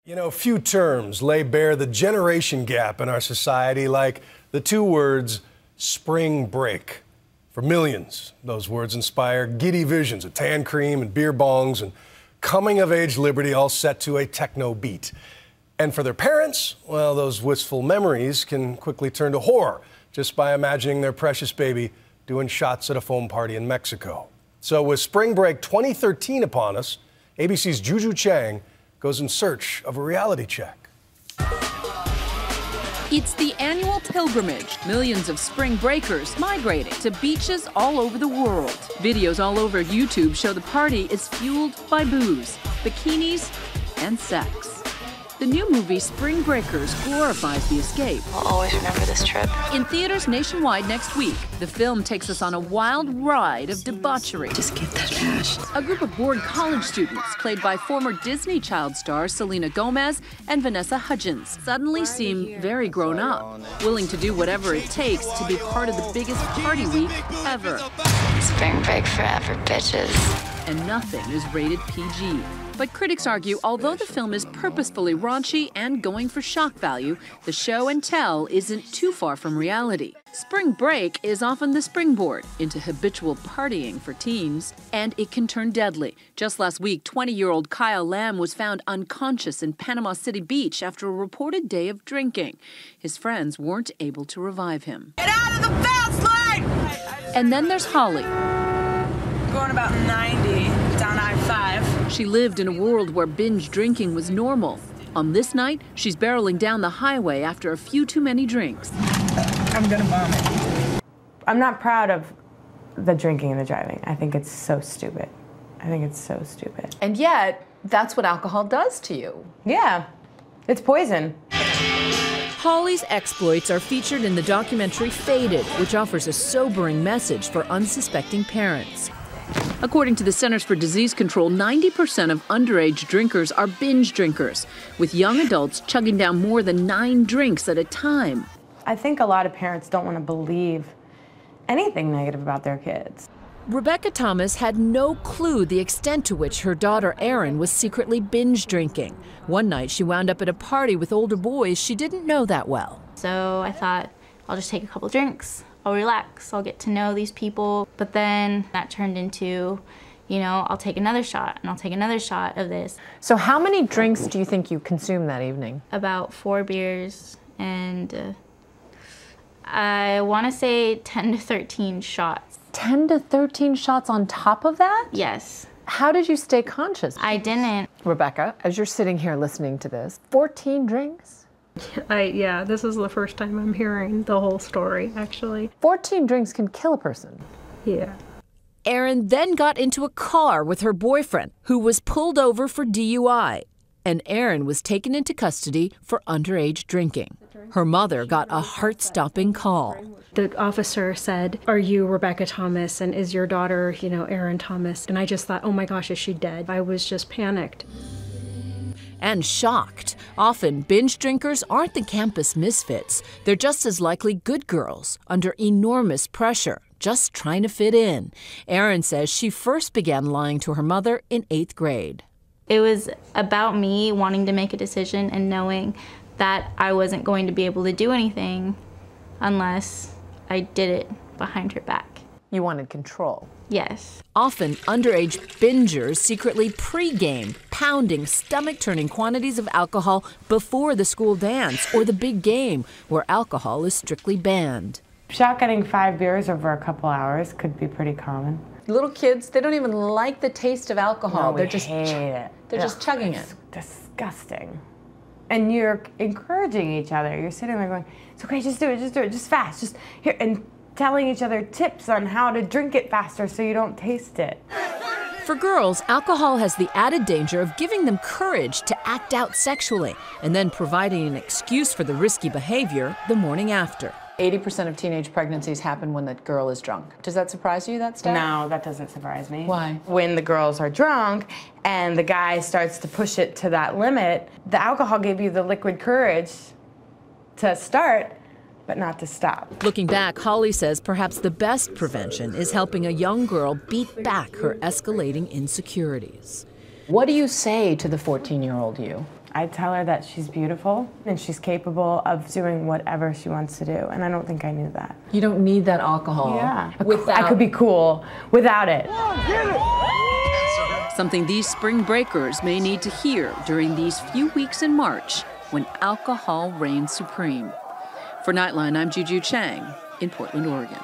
You know, few terms lay bare the generation gap in our society like the two words spring break. For millions, those words inspire giddy visions of tan cream and beer bongs and coming-of-age liberty all set to a techno beat. And for their parents, well, those wistful memories can quickly turn to horror just by imagining their precious baby doing shots at a foam party in Mexico. So with Spring Break 2013 upon us, ABC's Juju Chang goes in search of a reality check. It's the annual pilgrimage. Millions of spring breakers migrating to beaches all over the world. Videos all over YouTube show the party is fueled by booze, bikinis, and sex. The new movie Spring Breakers glorifies the escape. I'll always remember this trip. In theaters nationwide next week, the film takes us on a wild ride of debauchery. Just get that cash. A group of bored college students, played by former Disney child stars Selena Gomez and Vanessa Hudgens, suddenly seem very grown up, willing to do whatever it takes to be part of the biggest party week ever. Spring break forever, bitches. And nothing is rated PG. But critics argue, although the film is purposefully raunchy and going for shock value, the show and tell isn't too far from reality. Spring break is often the springboard into habitual partying for teens, and it can turn deadly. Just last week, 20-year-old Kyle Lamb was found unconscious in Panama City Beach after a reported day of drinking. His friends weren't able to revive him. Get out of the fast lane! And then there's Holly. Going about 90 down I-5. She lived in a world where binge drinking was normal. On this night, she's barreling down the highway after a few too many drinks. I'm gonna vomit. I'm not proud of the drinking and the driving. I think it's so stupid. I think it's so stupid. And yet, that's what alcohol does to you. Yeah, it's poison. Holly's exploits are featured in the documentary Faded, which offers a sobering message for unsuspecting parents. According to the Centers for Disease Control, 90% of underage drinkers are binge drinkers, with young adults chugging down more than 9 drinks at a time. I think a lot of parents don't want to believe anything negative about their kids. Rebecca Thomas had no clue the extent to which her daughter Erin was secretly binge drinking. One night she wound up at a party with older boys she didn't know that well. So I thought, I'll just take a couple drinks. I'll relax, I'll get to know these people. But then that turned into, you know, I'll take another shot and I'll take another shot of this. So how many drinks do you think you consumed that evening? About 4 beers and I want to say 10 to 13 shots. 10 to 13 shots on top of that? Yes. How did you stay conscious? I didn't. Rebecca, as you're sitting here listening to this, 14 drinks? Yeah, this is the first time I'm hearing the whole story, actually. 14 drinks can kill a person. Yeah. Erin then got into a car with her boyfriend, who was pulled over for DUI, and Erin was taken into custody for underage drinking. Her mother got a heart-stopping call. The officer said, "Are you Rebecca Thomas, and is your daughter, you know, Erin Thomas?" And I just thought, oh my gosh, is she dead? I was just panicked. And shocked. Often, binge drinkers aren't the campus misfits. They're just as likely good girls, under enormous pressure, just trying to fit in. Erin says she first began lying to her mother in 8th grade. It was about me wanting to make a decision and knowing that I wasn't going to be able to do anything unless I did it behind her back. You wanted control. Yes. Often, underage bingers secretly pre-game, pounding stomach-turning quantities of alcohol before the school dance or the big game, where alcohol is strictly banned. Shotgunning 5 beers over a couple hours could be pretty common. Little kids, they don't even like the taste of alcohol. No, They're just hate it. They're just chugging it. It's disgusting. And you're encouraging each other. You're sitting there going, it's okay, just do it, just fast, just here, and telling each other tips on how to drink it faster so you don't taste it. For girls, alcohol has the added danger of giving them courage to act out sexually and then providing an excuse for the risky behavior the morning after. 80% of teenage pregnancies happen when the girl is drunk. Does that surprise you, that stat? No, that doesn't surprise me. Why? When the girls are drunk and the guy starts to push it to that limit, the alcohol gave you the liquid courage to start, but not to stop. Looking back, Holly says perhaps the best prevention is helping a young girl beat back her escalating insecurities. What do you say to the 14-year-old you? I tell her that she's beautiful and she's capable of doing whatever she wants to do, and I don't think I knew that. You don't need that alcohol. Yeah. Without... I could be cool without it. Something these spring breakers may need to hear during these few weeks in March when alcohol reigns supreme. For Nightline, I'm Juju Chang in Portland, Oregon.